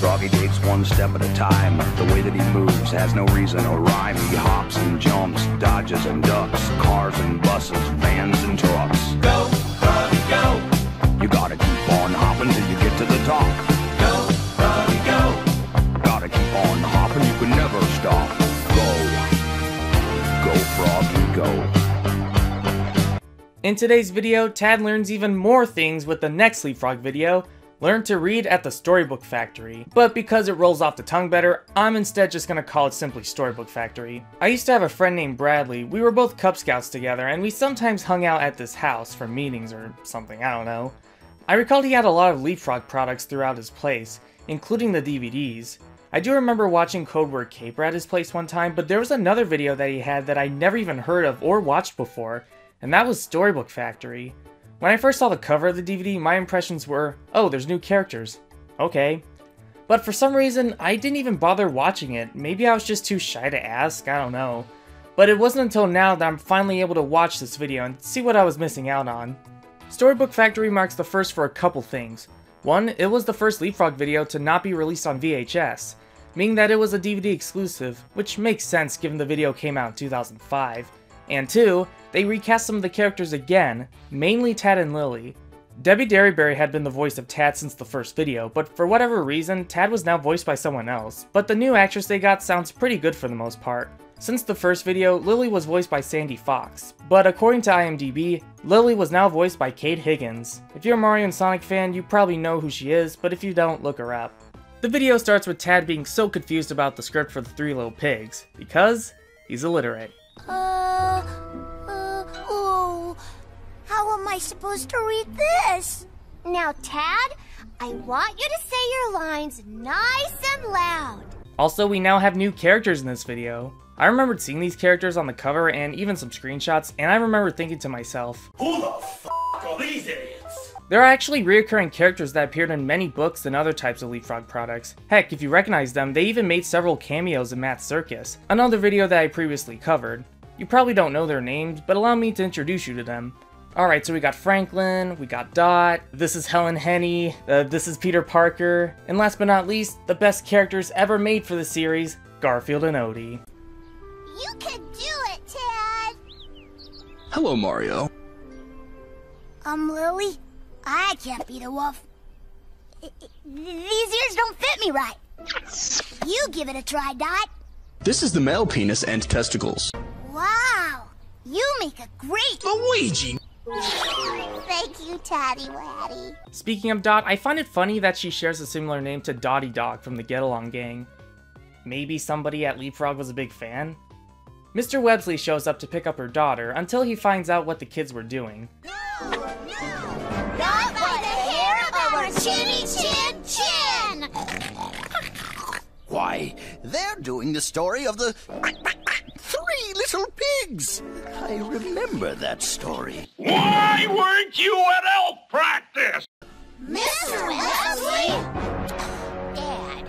Froggy takes one step at a time. The way that he moves has no reason or rhyme. He hops and jumps, dodges and ducks, cars and buses, vans and trucks. Go, Froggy, go! You gotta keep on hopping till you get to the top. Go, Froggy, go! Gotta keep on hopping, you can never stop. Go, Froggy, go. In today's video, Tad learns even more things with the next Leapfrog video, Learn to Read at the Storybook Factory. But because it rolls off the tongue better, I'm instead just gonna call it simply Storybook Factory. I used to have a friend named Bradley. We were both Cub Scouts together, and we sometimes hung out at this house for meetings or something, I don't know. I recalled he had a lot of Leapfrog products throughout his place, including the DVDs. I do remember watching Code Word Caper at his place one time, but there was another video that he had that I never even heard of or watched before, and that was Storybook Factory. When I first saw the cover of the DVD, my impressions were, oh, there's new characters. Okay. But for some reason, I didn't even bother watching it. Maybe I was just too shy to ask, I don't know. But it wasn't until now that I'm finally able to watch this video and see what I was missing out on. Storybook Factory marks the first for a couple things. One, it was the first Leapfrog video to not be released on VHS, meaning that it was a DVD exclusive, which makes sense given the video came out in 2005. And two, they recast some of the characters again, mainly Tad and Lily. Debbie Derryberry had been the voice of Tad since the first video, but for whatever reason, Tad was now voiced by someone else, but the new actress they got sounds pretty good for the most part. Since the first video, Lily was voiced by Sandy Fox, but according to IMDb, Lily was now voiced by Kate Higgins. If you're a Mario and Sonic fan, you probably know who she is, but if you don't, look her up. The video starts with Tad being so confused about the script for the Three Little Pigs, because he's illiterate. How am I supposed to read this? Now, Tad, I want you to say your lines nice and loud. Also, we now have new characters in this video. I remembered seeing these characters on the cover and even some screenshots, and I remember thinking to myself, Who the f*** are these idiots? there are actually reoccurring characters that appeared in many books and other types of Leapfrog products. Heck, if you recognize them, they even made several cameos in Matt's Circus, another video that I previously covered. You probably don't know their names, but allow me to introduce you to them. Alright, so we got Franklin, we got Dot, this is Helen Henny, this is Peter Parker, and last but not least, the best characters ever made for the series, Garfield and Odie. You can do it, Tad. Hello, Mario. Lily, I can't be the wolf. These ears don't fit me right. You give it a try, Dot. This is the male penis and testicles. Wow, you make a great Luigi! Thank you, Taddy Waddy. Speaking of Dot, I find it funny that she shares a similar name to Dottie Dog from the Get Along Gang. Maybe somebody at Leapfrog was a big fan? Mr. Websley shows up to pick up her daughter until he finds out what the kids were doing. No! Not by the hair of our chinny chin chin! Why, they're doing the story of the Three Little Pigs. I remember that story. Why weren't you at elk practice? Mr. Wesley! Dad.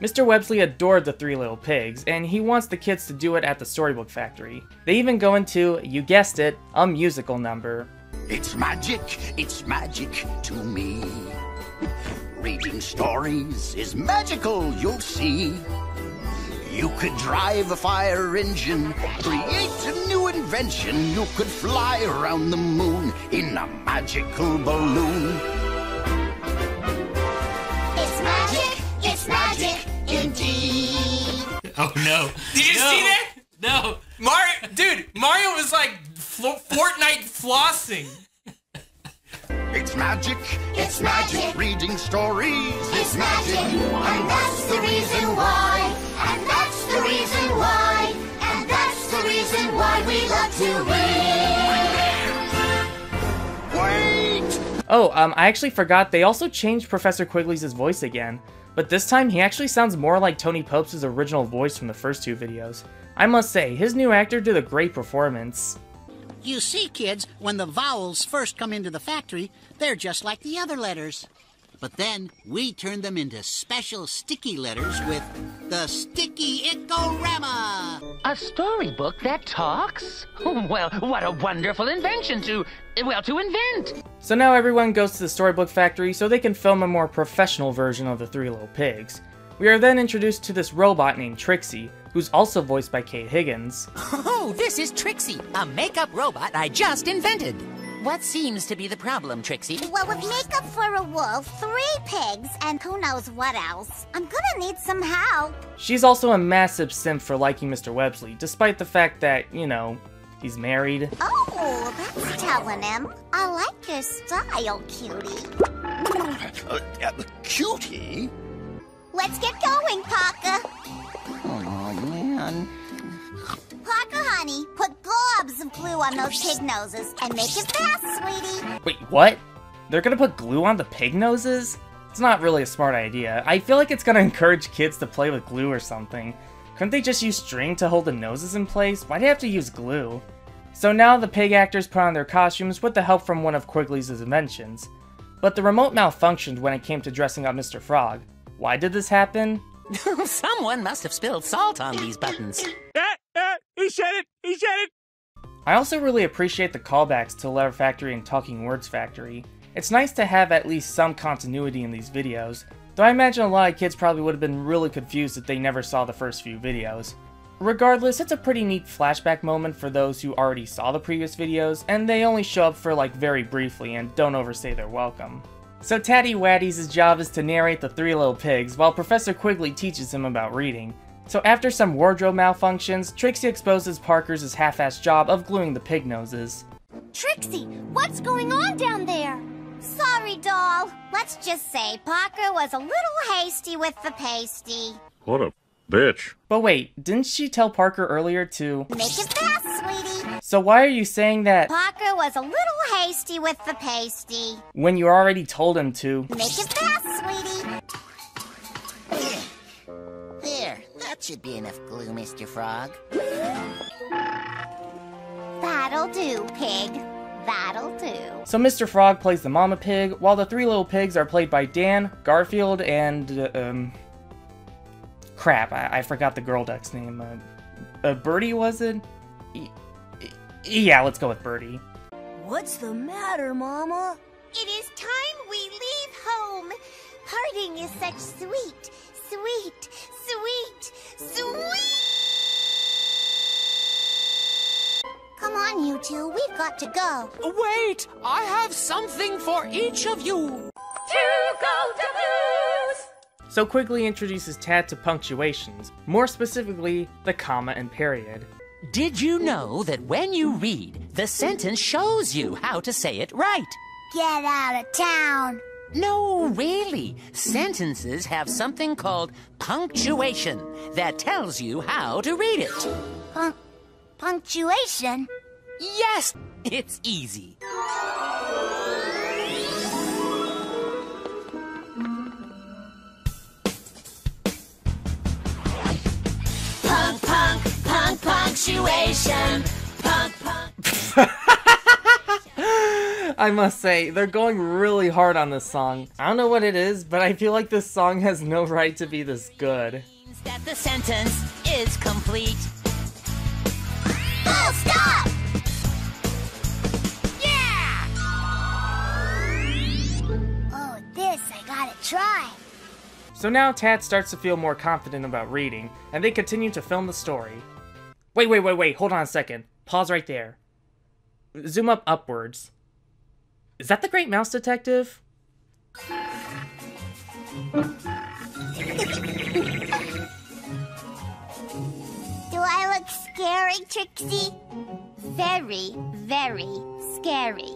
Mr. Websley adored the Three Little Pigs, and he wants the kids to do it at the Storybook Factory. They even go into, you guessed it, a musical number. It's magic to me. Reading stories is magical, you'll see. You could drive a fire engine, create a new invention. You could fly around the moon in a magical balloon. It's magic indeed. Oh no. Did you see that? No. Mario was like Fortnite flossing. It's magic, reading stories It's magic, and that's the reason why. And that's the reason why. And that's the reason why we love to read. Wait! Oh, I actually forgot, they also changed Professor Quigley's voice again, but this time he actually sounds more like Tony Pope's original voice from the first two videos. I must say, his new actor did a great performance. You see, kids, when the vowels first come into the factory, they're just like the other letters. But then we turned them into special sticky letters with the Sticky Ikorama. A storybook that talks? Well, what a wonderful invention to invent! So now everyone goes to the Storybook Factory so they can film a more professional version of the Three Little Pigs. We are then introduced to this robot named Trixie, who's also voiced by Kate Higgins. Oh, this is Trixie, a makeup robot I just invented. What seems to be the problem, Trixie? Well, with makeup for a wolf, 3 pigs, and who knows what else, I'm gonna need some help. She's also a massive simp for liking Mr. Websley, despite the fact that, you know, he's married. Oh, that's telling him. I like your style, cutie. Cutie? Let's get going, Parker. Oh, man. Parker, honey, put globs of glue on those pig noses and make it fast, sweetie. Wait, what? They're gonna put glue on the pig noses? It's not really a smart idea. I feel like it's gonna encourage kids to play with glue or something. Couldn't they just use string to hold the noses in place? Why'd they have to use glue? So now the pig actors put on their costumes with the help from one of Quigley's inventions. But the remote malfunctioned when it came to dressing up Mr. Frog. Why did this happen? Someone must have spilled salt on these buttons. He said it! He said it! I also really appreciate the callbacks to Letter Factory and Talking Words Factory. It's nice to have at least some continuity in these videos, though I imagine a lot of kids probably would have been really confused if they never saw the first few videos. Regardless, it's a pretty neat flashback moment for those who already saw the previous videos, and they only show up for like very briefly and don't overstay their welcome. So Taddy Waddy's job is to narrate the Three Little Pigs, while Professor Quigley teaches him about reading. So after some wardrobe malfunctions, Trixie exposes Parker's half-assed job of gluing the pig noses. Trixie, what's going on down there? Sorry, doll. Let's just say Parker was a little hasty with the pasty. What a bitch. But wait, didn't she tell Parker earlier to Make it fast, sweetie. So why are you saying that Parker was a little hasty with the pasty. when you already told him to? Make it fast, sweetie. There, that should be enough glue, Mr. Frog. That'll do, pig. That'll do. So Mr. Frog plays the mama pig, while the Three Little Pigs are played by Dan, Garfield, and, crap, I forgot the girl duck's name. Birdie, was it? Yeah, let's go with Birdie. What's the matter, Mama? It is time we leave home. Parting is such sweet, sweet, sweet, sweet. Come on, you two. We've got to go. Wait! I have something for each of you! So Quigley introduces Tad to punctuations, more specifically, the comma and period. Did you know that when you read, the sentence shows you how to say it right? Get out of town. No, really. Sentences have something called punctuation that tells you how to read it. Punctuation? Yes, it's easy. Punctuation. I must say, they're going really hard on this song. I don't know what it is, but I feel like this song has no right to be this good. Means that the sentence is complete. Full stop! Yeah! Oh, this I gotta try. So now Tad starts to feel more confident about reading, and they continue to film the story. Wait, hold on a second. Pause right there. Zoom up upwards. Is that the Great Mouse Detective? Do I look scary, Trixie? Very, very scary.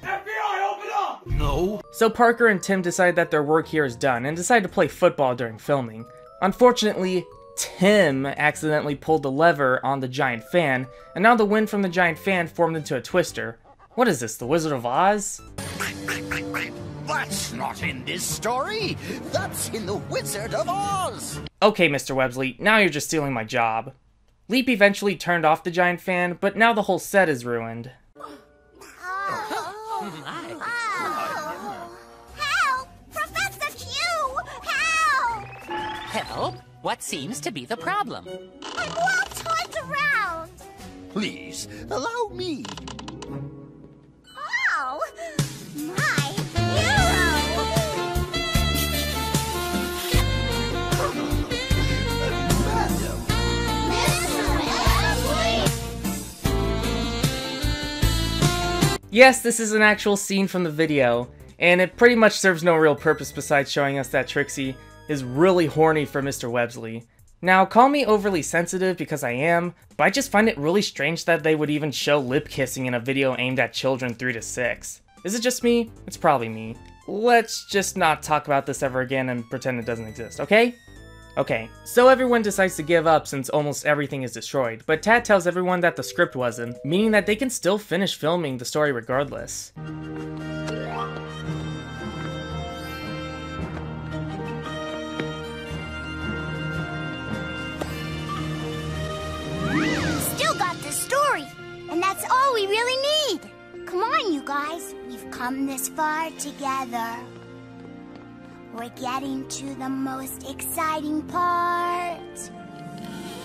FBI, open up! No. So Parker and Tim decide that their work here is done and decide to play football during filming. Unfortunately, Tim accidentally pulled the lever on the giant fan, and now the wind from the giant fan formed into a twister. What is this, the Wizard of Oz? That's not in this story. That's in The Wizard of Oz. Okay, Mr. Websley, now you're just stealing my job. Leap eventually turned off the giant fan, but now the whole set is ruined. help? What seems to be the problem? I'm all turned around. Please, allow me. Oh, my hero! Madam. Yes, this is an actual scene from the video, and it pretty much serves no real purpose besides showing us that Trixie is really horny for Mr. Websley. Now, call me overly sensitive because I am, but I just find it really strange that they would even show lip kissing in a video aimed at children 3 to 6. Is it just me? It's probably me. Let's just not talk about this ever again and pretend it doesn't exist, okay? Okay, so everyone decides to give up since almost everything is destroyed, but Tad tells everyone that the script wasn't, meaning that they can still finish filming the story regardless. Still got the story, and that's all we really need. Come on, you guys. We've come this far together. We're getting to the most exciting part.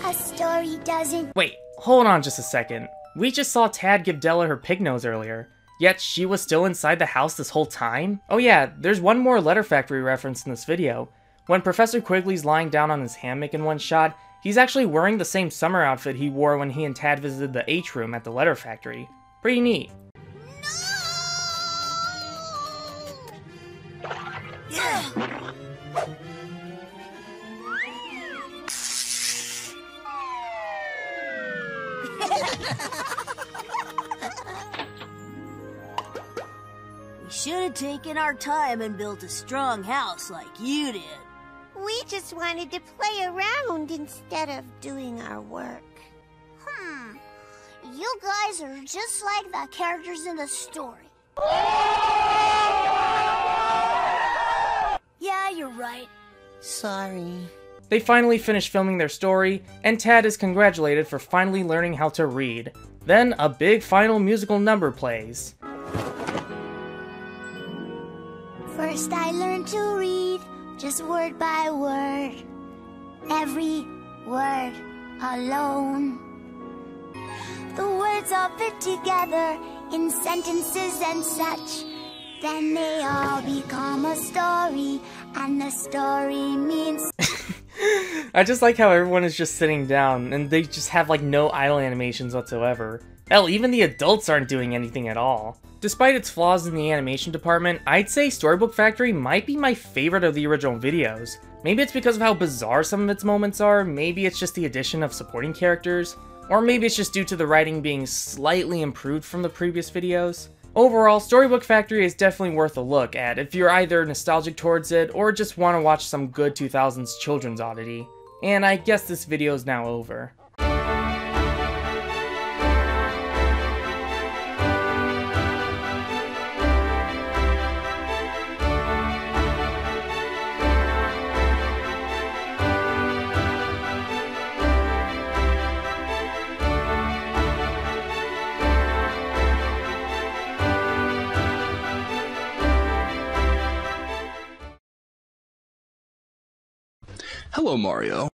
A story doesn't... Wait, hold on just a second. We just saw Tad give Della her pig nose earlier, yet she was still inside the house this whole time? Oh yeah, there's one more Letter Factory reference in this video. When Professor Quigley's lying down on his hammock in one shot, he's actually wearing the same summer outfit he wore when he and Tad visited the H room at the Letter Factory. Pretty neat. We should have taken our time and built a strong house like you did. We just wanted to play around instead of doing our work. You guys are just like the characters in the story. Yeah, you're right. Sorry. They finally finish filming their story, and Tad is congratulated for finally learning how to read. Then a big final musical number plays. First I learned to read, just word by word. Every word alone. The words all fit together in sentences and such. Then they all become a story, and the story means... I just like how everyone is just sitting down, and they just have like no idle animations whatsoever. Hell, even the adults aren't doing anything at all. Despite its flaws in the animation department, I'd say Storybook Factory might be my favorite of the original videos. Maybe it's because of how bizarre some of its moments are, maybe it's just the addition of supporting characters, or maybe it's just due to the writing being slightly improved from the previous videos. Overall, Storybook Factory is definitely worth a look at if you're either nostalgic towards it or just want to watch some good 2000s children's oddity. And I guess this video is now over. Hello, Mario.